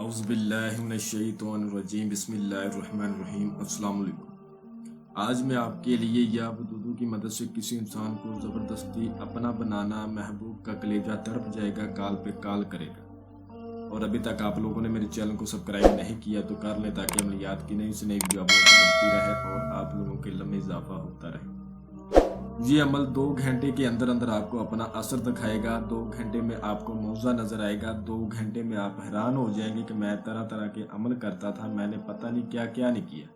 اعوذ باللہ من الشیطان الرجیم بسم اللہ الرحمن الرحیم۔ السلام علیکم۔ آج میں آپ کے لیے یا ودودو کی مدد سے کسی انسان کو زبردستی اپنا بنانا، محبوب کا کلیجہ تڑپ جائے گا، کال پہ کال کرے گا۔ اور ابھی تک آپ لوگوں نے میرے چینل کو سبسکرائب نہیں کیا تو کر لیں تاکہ عملیات کی نئی سے نئی ویڈیو آپ لوگوں کو ملتی رہے اور آپ لوگوں کے علم میں اضافہ ہوتا رہے۔ یہ عمل 2 گھنٹے کے اندر آپ کو اپنا اثر دکھائے گا۔ 2 گھنٹے میں آپ کو موضوع نظر آئے گا۔ 2 گھنٹے میں آپ حیران ہو جائیں گے کہ میں طرح طرح کے عمل کرتا تھا، میں نے پتہ نہیں کیا نہیں کیا،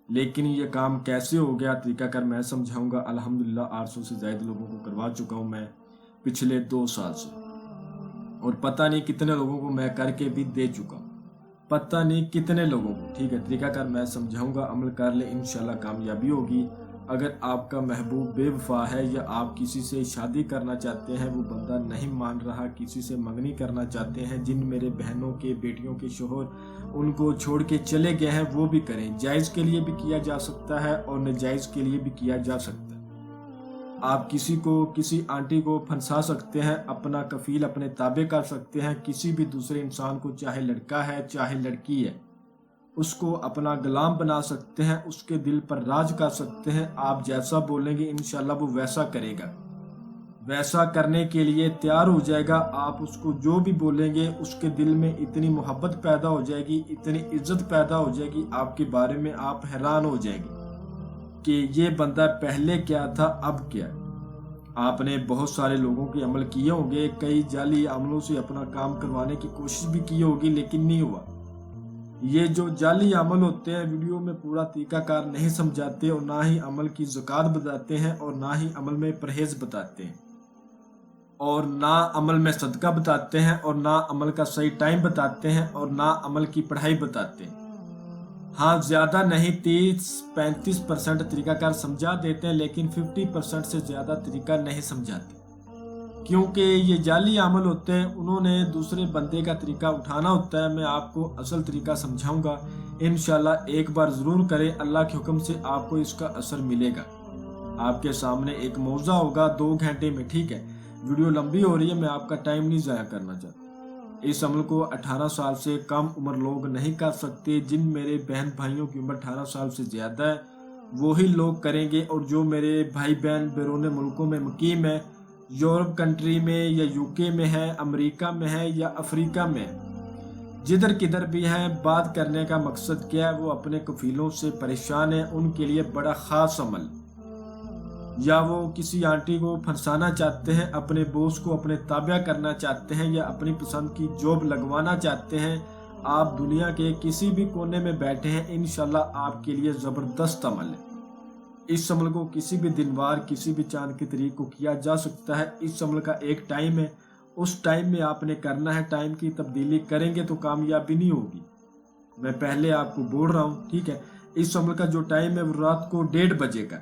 لیکن یہ کام کیسے ہو گیا، طریقہ کار میں سمجھاؤں گا۔ الحمدللہ 800 سے زائد لوگوں کو کروا چکا ہوں میں پچھلے 2 سال سے، اور پتہ نہیں کتنے لوگوں کو میں کر کے بھی دے چکا ہوں، پتہ نہیں کتنے لوگوں کو۔ ٹھیک ہے، طریقہ کار میں سمجھاؤں گا، عمل کر لیں، انشاءاللہ کامیابی ہوگی۔ اگر آپ کا محبوب بے وفا ہے یا آپ کسی سے شادی کرنا چاہتے ہیں، وہ بندہ نہیں مان رہا، کسی سے منگنی کرنا چاہتے ہیں، جن میرے بہنوں کے بیٹیوں کے شوہر ان کو چھوڑ کے چلے گئے ہیں، وہ بھی کریں۔ جائز کے لیے بھی کیا جا سکتا ہے اور ناجائز کے لیے بھی کیا جا سکتا ہے۔ آپ کسی آنٹی کو پھنسا سکتے ہیں، اپنا کفیل اپنے تابع کر سکتے ہیں، کسی بھی دوسرے انسان کو، چاہے لڑکا ہے چاہے لڑکی ہے، اس کو اپنا غلام بنا سکتے ہیں، اس کے دل پر راج کر سکتے ہیں۔ آپ جیسا بولیں گے انشاءاللہ وہ ویسا کرے گا، ویسا کرنے کے لیے تیار ہو جائے گا۔ آپ اس کو جو بھی بولیں گے اس کے دل میں اتنی محبت پیدا ہو جائے گی، اتنی عزت پیدا ہو جائے گی، آپ کے بارے میں آپ حیران ہو جائیں گے کہ یہ بندہ پہلے کیا تھا اب کیا۔ آپ نے بہت سارے لوگوں کے عمل کیے ہوں گے، کئی جعلی عملوں سے اپنا کام کروانے کی کوشش بھی کی ہوگی لیکن نہیں ہوا۔ یہ جو جعلی عمل ہوتے ہیں، ویڈیو میں پورا طریقہ کار نہیں سمجھاتے اور نہ ہی عمل کی زکوٰۃ بتاتے ہیں اور نہ ہی عمل میں پرہیز بتاتے ہیں اور نہ عمل میں صدقہ بتاتے ہیں اور نہ عمل کا صحیح ٹائم بتاتے ہیں اور نہ عمل کی پڑھائی بتاتے ہیں۔ ہاں، زیادہ نہیں، 30-35% طریقہ کار سمجھا دیتے ہیں لیکن 50% سے زیادہ طریقہ نہیں سمجھاتے، کیونکہ یہ جعلی عمل ہوتے ہیں، انہوں نے دوسرے بندے کا طریقہ اٹھانا ہوتا ہے۔ میں آپ کو اصل طریقہ سمجھاؤں گا، انشاءاللہ ایک بار ضرور کریں، اللہ کے حکم سے آپ کو اس کا اثر ملے گا۔ آپ کے سامنے ایک موضوع ہوگا 2 گھنٹے میں۔ ٹھیک ہے، ویڈیو لمبی ہو رہی ہے، میں آپ کا ٹائم نہیں ضائع کرنا چاہتا۔ اس عمل کو 18 سال سے کم عمر لوگ نہیں کر سکتے۔ جن میرے بہن بھائیوں کی عمر 18 سال سے زیادہ ہے وہی لوگ کریں گے، اور جو میرے بھائی بہن بیرون ملکوں میں مقیم ہیں، یورپ کنٹری میں یا UK میں ہے، امریکہ میں ہے یا افریقہ میں، جدھر کدھر بھی ہیں، بات کرنے کا مقصد کیا ہے، وہ اپنے کفیلوں سے پریشان ہیں، ان کے لیے بڑا خاص عمل، یا وہ کسی آنٹی کو پھنسانا چاہتے ہیں، اپنے بوس کو اپنے تابع کرنا چاہتے ہیں، یا اپنی پسند کی جاب لگوانا چاہتے ہیں۔ آپ دنیا کے کسی بھی کونے میں بیٹھے ہیں، انشاءاللہ آپ کے لیے زبردست عمل ہے۔ اس عمل کو کسی بھی دن وار، کسی بھی چاند کی تاریخ کو کیا جا سکتا ہے۔ اس عمل کا ایک ٹائم ہے، اس ٹائم میں آپ نے کرنا ہے۔ ٹائم کی تبدیلی کریں گے تو کامیابی نہیں ہوگی، میں پہلے آپ کو بول رہا ہوں۔ ٹھیک ہے، اس عمل کا جو ٹائم ہے وہ رات کو 1:30 بجے کا،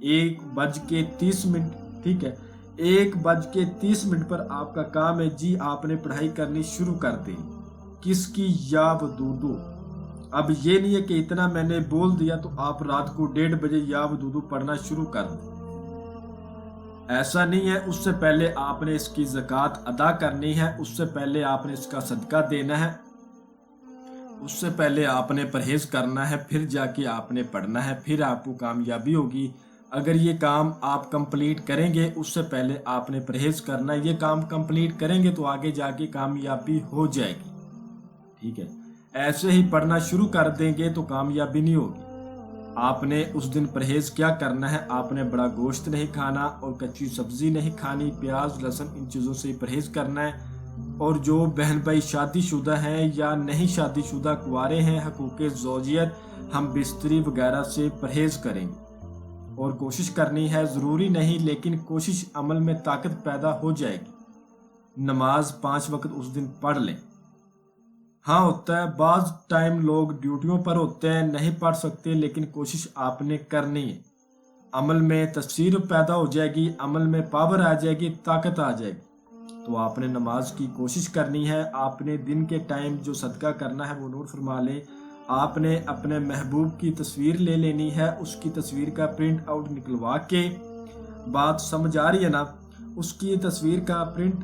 1:30۔ ٹھیک ہے، 1:30 پر آپ کا کام ہے جی، آپ نے پڑھائی کرنی شروع کر دی۔ کس کی؟ یا ودودو۔ اب یہ نہیں ہے کہ اتنا میں نے بول دیا تو آپ رات کو 1:30 بجے یا ودودو پڑھنا شروع کر دیں، ایسا نہیں ہے۔ اس سے پہلے آپ نے اس کی زکوٰۃ ادا کرنی ہے، اس سے پہلے آپ نے اس کا صدقہ دینا ہے، اس سے پہلے آپ نے پرہیز کرنا ہے، پھر جا کے آپ نے پڑھنا ہے، پھر آپ کو کامیابی ہوگی۔ اگر یہ کام آپ کمپلیٹ کریں گے، اس سے پہلے آپ نے پرہیز کرنا ہے، یہ کام کمپلیٹ کریں گے تو آگے جا کے کامیابی ہو جائے گی۔ ٹھیک ہے، ایسے ہی پڑھنا شروع کر دیں گے تو کامیابی نہیں ہوگی۔ آپ نے اس دن پرہیز کیا کرنا ہے؟ آپ نے بڑا گوشت نہیں کھانا اور کچی سبزی نہیں کھانی، پیاز لہسن ان چیزوں سے پرہیز کرنا ہے۔ اور جو بہن بھائی شادی شدہ ہیں یا نہیں شادی شدہ کنوارے ہیں، حقوق زوجیت، ہم بستری وغیرہ سے پرہیز کریں گے اور کوشش کرنی ہے، ضروری نہیں لیکن کوشش، عمل میں طاقت پیدا ہو جائے گی۔ نماز 5 وقت اس دن پڑھ لیں۔ ہاں، ہوتا ہے بعض ٹائم لوگ ڈیوٹیوں پر ہوتے ہیں، نہیں پڑھ سکتے، لیکن کوشش آپ نے کرنی ہے۔ عمل میں تاثیر پیدا ہو جائے گی، عمل میں پاور آ جائے گی، طاقت آ جائے گی، تو آپ نے نماز کی کوشش کرنی ہے۔ آپ نے دن کے ٹائم جو صدقہ کرنا ہے وہ نوٹ فرما لیں۔ آپ نے اپنے محبوب کی تصویر لے لینی ہے، اس کی تصویر کا پرنٹ آؤٹ نکلوا کے، بات سمجھ آ رہی ہے نا، اس کی تصویر کا پرنٹ